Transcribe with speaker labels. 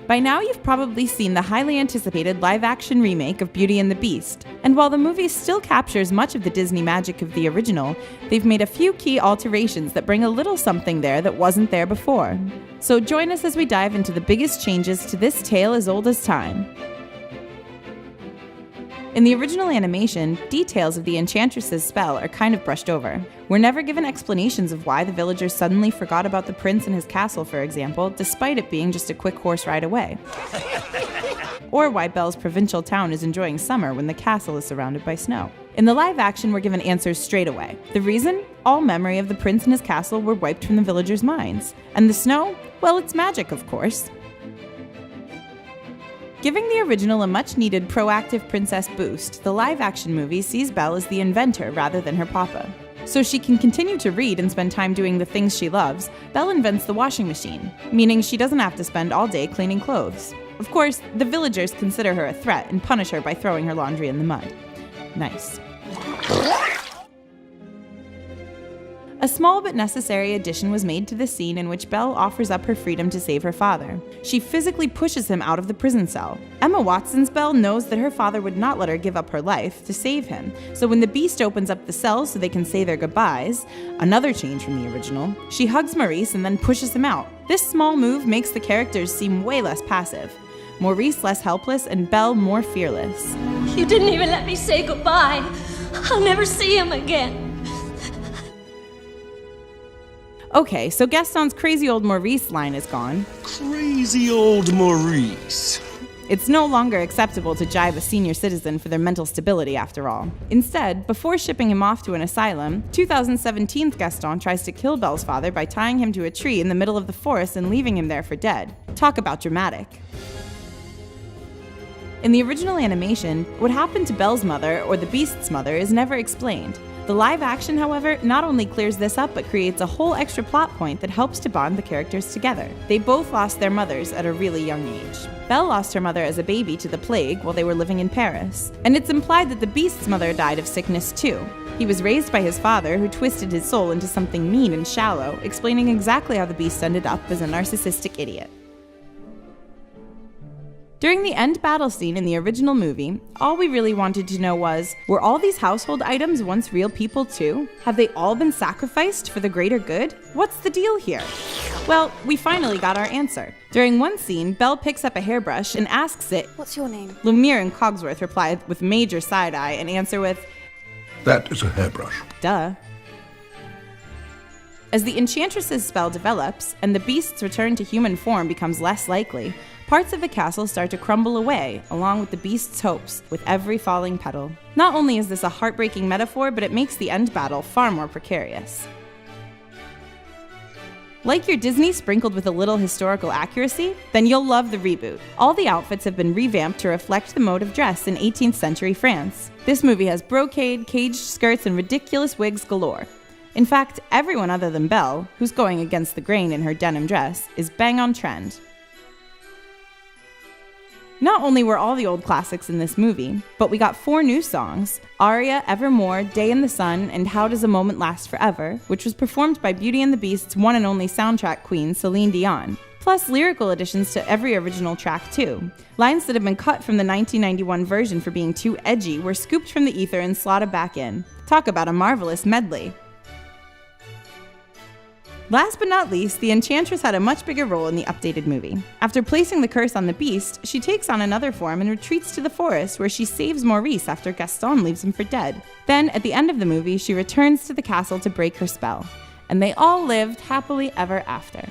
Speaker 1: By now you've probably seen the highly anticipated live-action remake of Beauty and the Beast, and while the movie still captures much of the Disney magic of the original, they've made a few key alterations that bring a little something there that wasn't there before. So join us as we dive into the biggest changes to this tale as old as time. In the original animation, details of the Enchantress's spell are kind of brushed over. We're never given explanations of why the villagers suddenly forgot about the prince and his castle, for example, despite it being just a quick horse ride away. Or why Belle's provincial town is enjoying summer when the castle is surrounded by snow. In the live action, we're given answers straight away. The reason? All memory of the prince and his castle were wiped from the villagers' minds. And the snow? Well, it's magic, of course. Giving the original a much-needed proactive princess boost, the live-action movie sees Belle as the inventor rather than her papa. So she can continue to read and spend time doing the things she loves, Belle invents the washing machine, meaning she doesn't have to spend all day cleaning clothes. Of course, the villagers consider her a threat and punish her by throwing her laundry in the mud. Nice. A small but necessary addition was made to the scene in which Belle offers up her freedom to save her father. She physically pushes him out of the prison cell. Emma Watson's Belle knows that her father would not let her give up her life to save him, so when the Beast opens up the cell so they can say their goodbyes, another change from the original, she hugs Maurice and then pushes him out. This small move makes the characters seem way less passive. Maurice less helpless and Belle more fearless.
Speaker 2: You didn't even let me say goodbye. I'll never see him again.
Speaker 1: Okay, so Gaston's crazy old Maurice line is gone.
Speaker 3: Crazy old Maurice.
Speaker 1: It's no longer acceptable to jibe a senior citizen for their mental stability, after all. Instead, before shipping him off to an asylum, 2017 Gaston tries to kill Belle's father by tying him to a tree in the middle of the forest and leaving him there for dead. Talk about dramatic. In the original animation, what happened to Belle's mother, or the Beast's mother, is never explained. The live action, however, not only clears this up, but creates a whole extra plot point that helps to bond the characters together. They both lost their mothers at a really young age. Belle lost her mother as a baby to the plague while they were living in Paris. And it's implied that the Beast's mother died of sickness too. He was raised by his father, who twisted his soul into something mean and shallow, explaining exactly how the Beast ended up as a narcissistic idiot. During the end battle scene in the original movie, all we really wanted to know was, were all these household items once real people too? Have they all been sacrificed for the greater good? What's the deal here? Well, we finally got our answer. During one scene, Belle picks up a hairbrush and asks it,
Speaker 4: "What's your name?"
Speaker 1: Lumiere and Cogsworth reply with major side-eye and answer with,
Speaker 5: "That is a hairbrush."
Speaker 1: Duh. As the Enchantress's spell develops, and the Beast's return to human form becomes less likely, parts of the castle start to crumble away, along with the Beast's hopes, with every falling petal. Not only is this a heartbreaking metaphor, but it makes the end battle far more precarious. Like your Disney sprinkled with a little historical accuracy? Then you'll love the reboot. All the outfits have been revamped to reflect the mode of dress in 18th century France. This movie has brocade, caged skirts, and ridiculous wigs galore. In fact, everyone other than Belle, who's going against the grain in her denim dress, is bang on trend. Not only were all the old classics in this movie, but we got 4 new songs: Aria, Evermore, Day in the Sun, and How Does a Moment Last Forever, which was performed by Beauty and the Beast's one and only soundtrack queen, Celine Dion. Plus lyrical additions to every original track too. Lines that had been cut from the 1991 version for being too edgy were scooped from the ether and slotted back in. Talk about a marvelous medley. Last but not least, the Enchantress had a much bigger role in the updated movie. After placing the curse on the Beast, she takes on another form and retreats to the forest where she saves Maurice after Gaston leaves him for dead. Then, at the end of the movie, she returns to the castle to break her spell. And they all lived happily ever after.